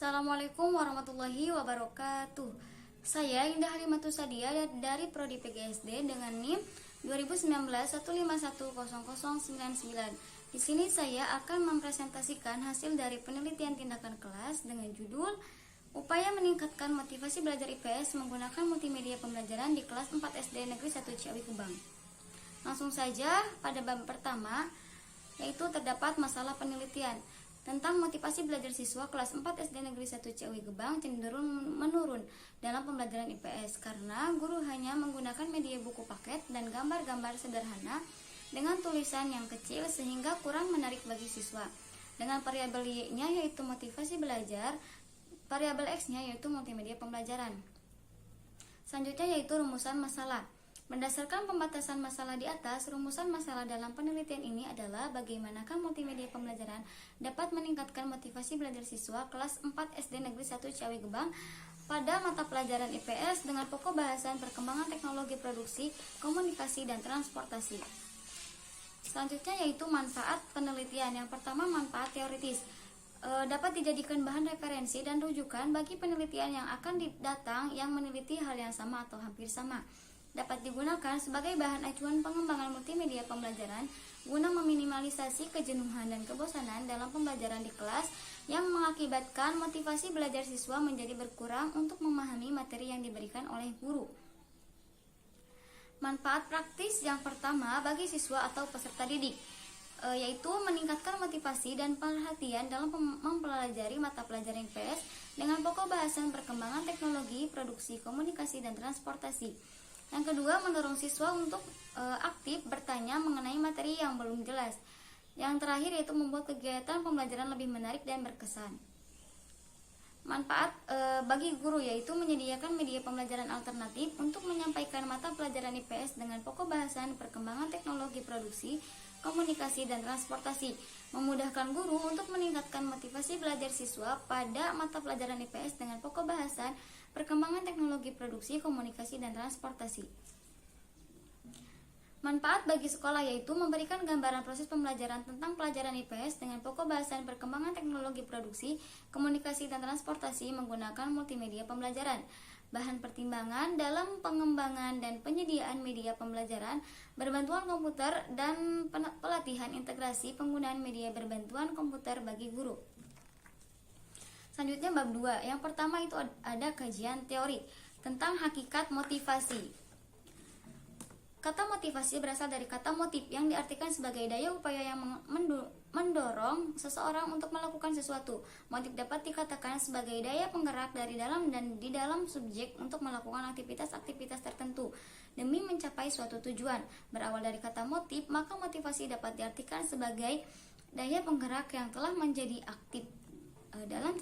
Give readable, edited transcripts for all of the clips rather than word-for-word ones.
Assalamualaikum warahmatullahi wabarakatuh. Saya Indah Halimatus Sadia dari Prodi PGSD dengan NIM 2019 1510099. Di sini saya akan mempresentasikan hasil dari penelitian tindakan kelas dengan judul Upaya Meningkatkan Motivasi Belajar IPS Menggunakan Multimedia Pembelajaran di Kelas 4 SD Negeri 1 Ciawi Kubang. Langsung saja pada bab pertama, yaitu terdapat masalah penelitian tentang motivasi belajar siswa kelas 4 SD Negeri 1 Ciawi Gebang cenderung menurun dalam pembelajaran IPS karena guru hanya menggunakan media buku paket dan gambar-gambar sederhana dengan tulisan yang kecil sehingga kurang menarik bagi siswa. Dengan variabel Y-nya yaitu motivasi belajar, variabel X-nya yaitu multimedia pembelajaran. Selanjutnya yaitu rumusan masalah. Berdasarkan pembatasan masalah di atas, rumusan masalah dalam penelitian ini adalah bagaimanakah multimedia pembelajaran dapat meningkatkan motivasi belajar siswa kelas 4 SD Negeri 1 Ciawi Gebang pada mata pelajaran IPS dengan pokok bahasan perkembangan teknologi produksi, komunikasi, dan transportasi. Selanjutnya yaitu manfaat penelitian. Yang pertama, manfaat teoritis. Dapat dijadikan bahan referensi dan rujukan bagi penelitian yang akan datang yang meneliti hal yang sama atau hampir sama. Dapat digunakan sebagai bahan acuan pengembangan multimedia pembelajaran guna meminimalisasi kejenuhan dan kebosanan dalam pembelajaran di kelas yang mengakibatkan motivasi belajar siswa menjadi berkurang untuk memahami materi yang diberikan oleh guru. Manfaat praktis yang pertama bagi siswa atau peserta didik, yaitu meningkatkan motivasi dan perhatian dalam mempelajari mata pelajaran IPS dengan pokok bahasan perkembangan teknologi, produksi, komunikasi, dan transportasi. Yang kedua, mendorong siswa untuk aktif bertanya mengenai materi yang belum jelas. Yang terakhir yaitu membuat kegiatan pembelajaran lebih menarik dan berkesan. Manfaat bagi guru yaitu menyediakan media pembelajaran alternatif untuk menyampaikan mata pelajaran IPS dengan pokok bahasan perkembangan teknologi produksi, komunikasi, dan transportasi. Memudahkan guru untuk meningkatkan motivasi belajar siswa pada mata pelajaran IPS dengan pokok bahasan perkembangan teknologi produksi, komunikasi, dan transportasi. Manfaat bagi sekolah yaitu memberikan gambaran proses pembelajaran tentang pelajaran IPS dengan pokok bahasan perkembangan teknologi produksi, komunikasi, dan transportasi menggunakan multimedia pembelajaran. Bahan pertimbangan dalam pengembangan dan penyediaan media pembelajaran berbantuan komputer dan pelatihan integrasi penggunaan media berbantuan komputer bagi guru. Selanjutnya bab 2. Yang pertama itu ada kajian teori tentang hakikat motivasi. Kata motivasi berasal dari kata motif yang diartikan sebagai daya upaya yang mendorong seseorang untuk melakukan sesuatu. Motif dapat dikatakan sebagai daya penggerak dari dalam dan di dalam subjek untuk melakukan aktivitas-aktivitas tertentu demi mencapai suatu tujuan. Berawal dari kata motif, maka motivasi dapat diartikan sebagai daya penggerak yang telah menjadi aktif. Dalam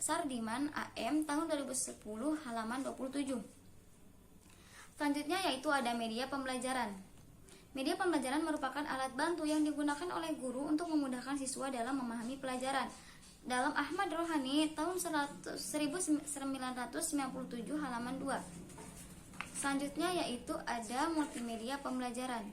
Sardiman AM tahun 2010 halaman 27. Selanjutnya yaitu ada media pembelajaran. Media pembelajaran merupakan alat bantu yang digunakan oleh guru untuk memudahkan siswa dalam memahami pelajaran. Dalam Ahmad Rohani tahun 1997 halaman 2. Selanjutnya yaitu ada multimedia pembelajaran.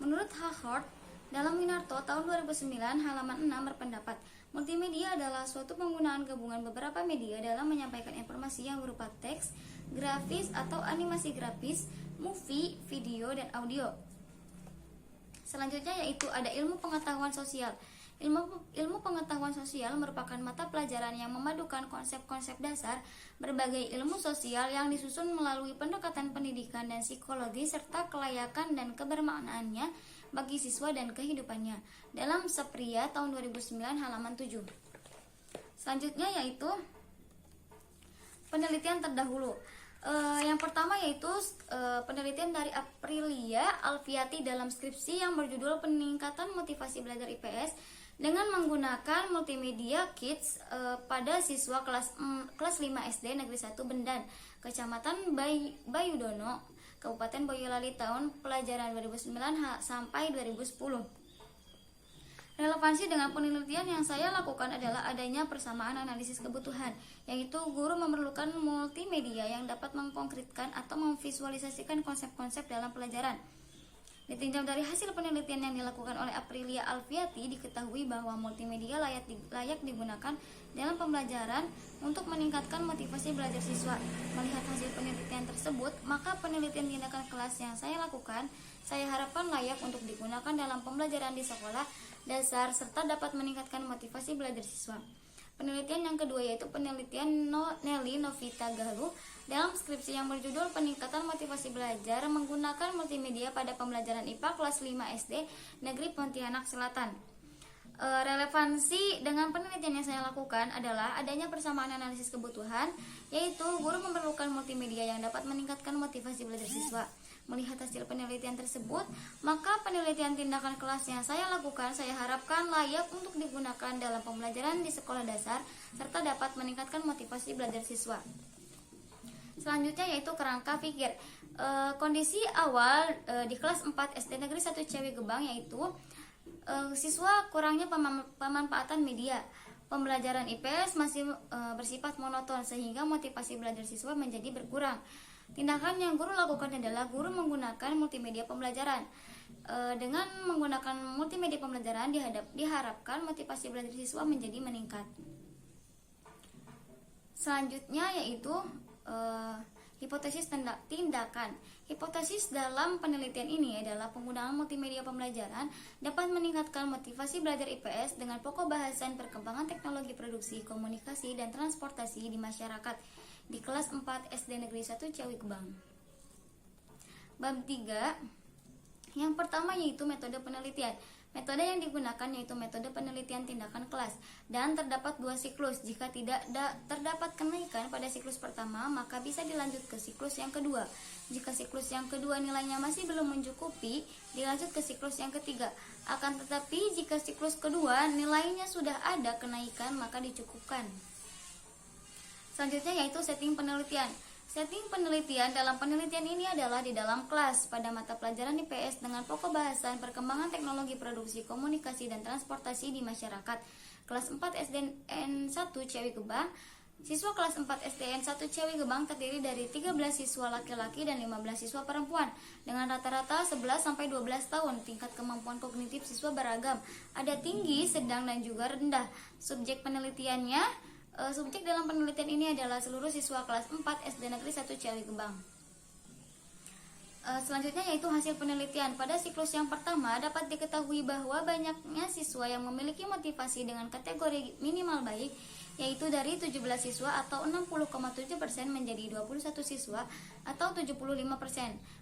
Menurut Hawthorne dalam Winarto tahun 2009 halaman 6 berpendapat, multimedia adalah suatu penggunaan gabungan beberapa media dalam menyampaikan informasi yang berupa teks, grafis atau animasi grafis, movie, video, dan audio. Selanjutnya yaitu ada ilmu pengetahuan sosial. Ilmu pengetahuan sosial merupakan mata pelajaran yang memadukan konsep-konsep dasar berbagai ilmu sosial yang disusun melalui pendekatan pendidikan dan psikologi serta kelayakan dan kebermaknaannya bagi siswa dan kehidupannya. Dalam Sapria tahun 2009 halaman 7. Selanjutnya yaitu penelitian terdahulu. Yang pertama yaitu penelitian dari Aprilia Alfiati dalam skripsi yang berjudul Peningkatan Motivasi Belajar IPS dengan menggunakan multimedia kits pada siswa kelas 5 SD Negeri 1 Bendan, Kecamatan Bayudono, Kabupaten Boyolali tahun pelajaran 2009 sampai 2010. Relevansi dengan penelitian yang saya lakukan adalah adanya persamaan analisis kebutuhan, yaitu guru memerlukan multimedia yang dapat mengkonkretkan atau memvisualisasikan konsep-konsep dalam pelajaran. Ditinjau dari hasil penelitian yang dilakukan oleh Aprilia Alfiati, diketahui bahwa multimedia layak digunakan dalam pembelajaran untuk meningkatkan motivasi belajar siswa. Melihat hasil penelitian tersebut, maka penelitian tindakan kelas yang saya lakukan, saya harapkan layak untuk digunakan dalam pembelajaran di sekolah dasar serta dapat meningkatkan motivasi belajar siswa. Penelitian yang kedua yaitu penelitian Nelly Novita Galuh dalam skripsi yang berjudul Peningkatan Motivasi Belajar Menggunakan Multimedia pada Pembelajaran IPA Kelas 5 SD Negeri Pontianak Selatan. Relevansi dengan penelitian yang saya lakukan adalah adanya persamaan analisis kebutuhan, yaitu guru memerlukan multimedia yang dapat meningkatkan motivasi belajar siswa. Melihat hasil penelitian tersebut, maka penelitian tindakan kelas yang saya lakukan saya harapkan layak untuk digunakan dalam pembelajaran di sekolah dasar serta dapat meningkatkan motivasi belajar siswa. Selanjutnya yaitu kerangka pikir. Kondisi awal di kelas 4 SD Negeri 1 Ciawi Gebang yaitu siswa kurangnya pemanfaatan media. Pembelajaran IPS masih bersifat monoton sehingga motivasi belajar siswa menjadi berkurang. Tindakan yang guru lakukan adalah guru menggunakan multimedia pembelajaran. Dengan menggunakan multimedia pembelajaran diharapkan motivasi belajar siswa menjadi meningkat. Selanjutnya yaitu hipotesis tindakan. Hipotesis dalam penelitian ini adalah penggunaan multimedia pembelajaran dapat meningkatkan motivasi belajar IPS dengan pokok bahasan perkembangan teknologi produksi, komunikasi, dan transportasi di masyarakat di kelas 4 SD Negeri 1 Ciawi Gebang. Bab 3. Yang pertama yaitu metode penelitian. Metode yang digunakan yaitu metode penelitian tindakan kelas dan terdapat 2 siklus. Jika tidak terdapat kenaikan pada siklus pertama, maka bisa dilanjut ke siklus yang kedua. Jika siklus yang kedua nilainya masih belum mencukupi, dilanjut ke siklus yang ketiga. Akan tetapi jika siklus kedua nilainya sudah ada kenaikan, maka dicukupkan. Selanjutnya yaitu setting penelitian. Setting penelitian dalam penelitian ini adalah di dalam kelas pada mata pelajaran IPS dengan pokok bahasan perkembangan teknologi produksi, komunikasi, dan transportasi di masyarakat. Kelas 4 SDN 1 Ciawi Gebang. Siswa kelas 4 SDN 1 Ciawi Gebang terdiri dari 13 siswa laki-laki dan 15 siswa perempuan dengan rata-rata 11-12 tahun. Tingkat kemampuan kognitif siswa beragam, ada tinggi, sedang, dan juga rendah. Subjek dalam penelitian ini adalah seluruh siswa kelas 4 SD Negeri 1 Ciawi Gebang. Selanjutnya yaitu hasil penelitian. Pada siklus yang pertama dapat diketahui bahwa banyaknya siswa yang memiliki motivasi dengan kategori minimal baik, yaitu dari 17 siswa atau 60,7% menjadi 21 siswa atau 75%.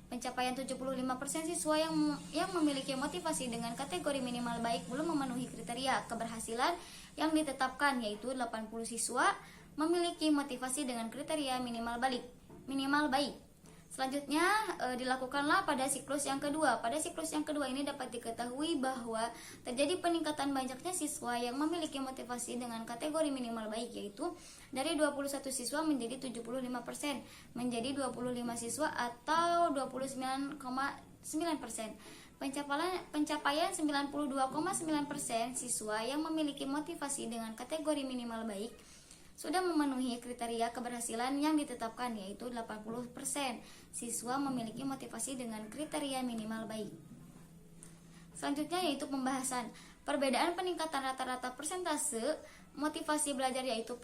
Pencapaian 75% siswa yang memiliki motivasi dengan kategori minimal baik belum memenuhi kriteria keberhasilan yang ditetapkan, yaitu 80 siswa memiliki motivasi dengan kriteria minimal baik. Selanjutnya dilakukanlah pada siklus yang kedua. Pada siklus yang kedua ini dapat diketahui bahwa terjadi peningkatan banyaknya siswa yang memiliki motivasi dengan kategori minimal baik, yaitu dari 21 siswa menjadi 75%, menjadi 25 siswa atau 29,9%. Pencapaian 92,9% siswa yang memiliki motivasi dengan kategori minimal baik sudah memenuhi kriteria keberhasilan yang ditetapkan, yaitu 80% siswa memiliki motivasi dengan kriteria minimal baik. Selanjutnya yaitu pembahasan. Perbedaan peningkatan rata-rata persentase motivasi belajar yaitu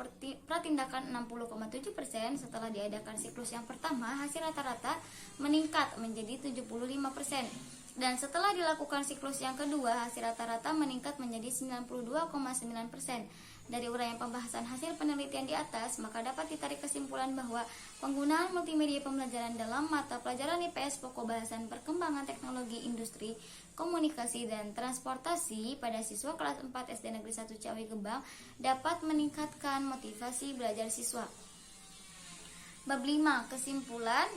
pratindakan 60,7% setelah diadakan siklus yang pertama, hasil rata-rata meningkat menjadi 75%. Dan setelah dilakukan siklus yang kedua, hasil rata-rata meningkat menjadi 92,9%. Dari uraian pembahasan hasil penelitian di atas, maka dapat ditarik kesimpulan bahwa penggunaan multimedia pembelajaran dalam mata pelajaran IPS pokok bahasan perkembangan teknologi industri, komunikasi, dan transportasi pada siswa kelas 4 SD Negeri 1 Ciawi Gebang dapat meningkatkan motivasi belajar siswa. Bab 5. Kesimpulan.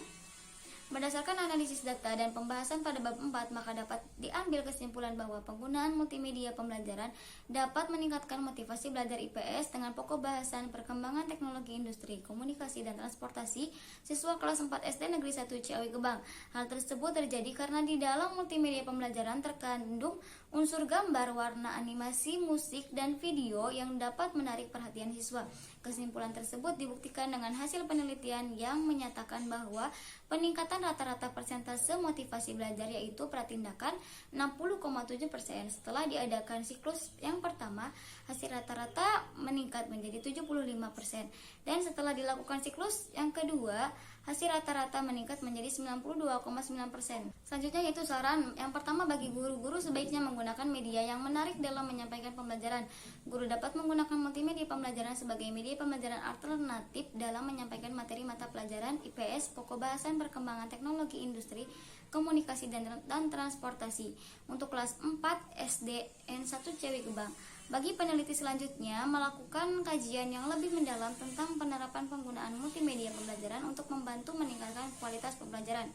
Berdasarkan analisis data dan pembahasan pada bab 4, maka dapat diambil kesimpulan bahwa penggunaan multimedia pembelajaran dapat meningkatkan motivasi belajar IPS dengan pokok bahasan perkembangan teknologi industri, komunikasi, dan transportasi siswa kelas 4 SD Negeri 1 Ciawi Gebang. Hal tersebut terjadi karena di dalam multimedia pembelajaran terkandung unsur gambar, warna, animasi, musik, dan video yang dapat menarik perhatian siswa. Kesimpulan tersebut dibuktikan dengan hasil penelitian yang menyatakan bahwa peningkatan rata-rata persentase motivasi belajar yaitu pratindakan 60,7%. Setelah diadakan siklus yang pertama, hasil rata-rata meningkat menjadi 75%. Dan setelah dilakukan siklus yang kedua, hasil rata-rata meningkat menjadi 92,9%. Selanjutnya yaitu saran. Yang pertama, bagi guru-guru sebaiknya menggunakan media yang menarik dalam menyampaikan pembelajaran. Guru dapat menggunakan multimedia pembelajaran sebagai media pembelajaran alternatif dalam menyampaikan materi mata pelajaran IPS, pokok bahasan perkembangan teknologi industri, komunikasi dan transportasi untuk kelas 4 SD N1 Cewi Gebang. Bagi peneliti selanjutnya, melakukan kajian yang lebih mendalam tentang penerapan penggunaan multimedia pembelajaran untuk membantu meningkatkan kualitas pembelajaran.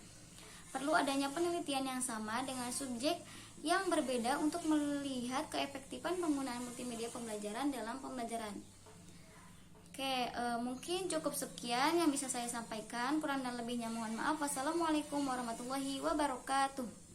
Perlu adanya penelitian yang sama dengan subjek yang berbeda untuk melihat keefektifan penggunaan multimedia pembelajaran dalam pembelajaran. Mungkin cukup sekian yang bisa saya sampaikan. Kurang dan lebihnya mohon maaf. Wassalamualaikum warahmatullahi wabarakatuh.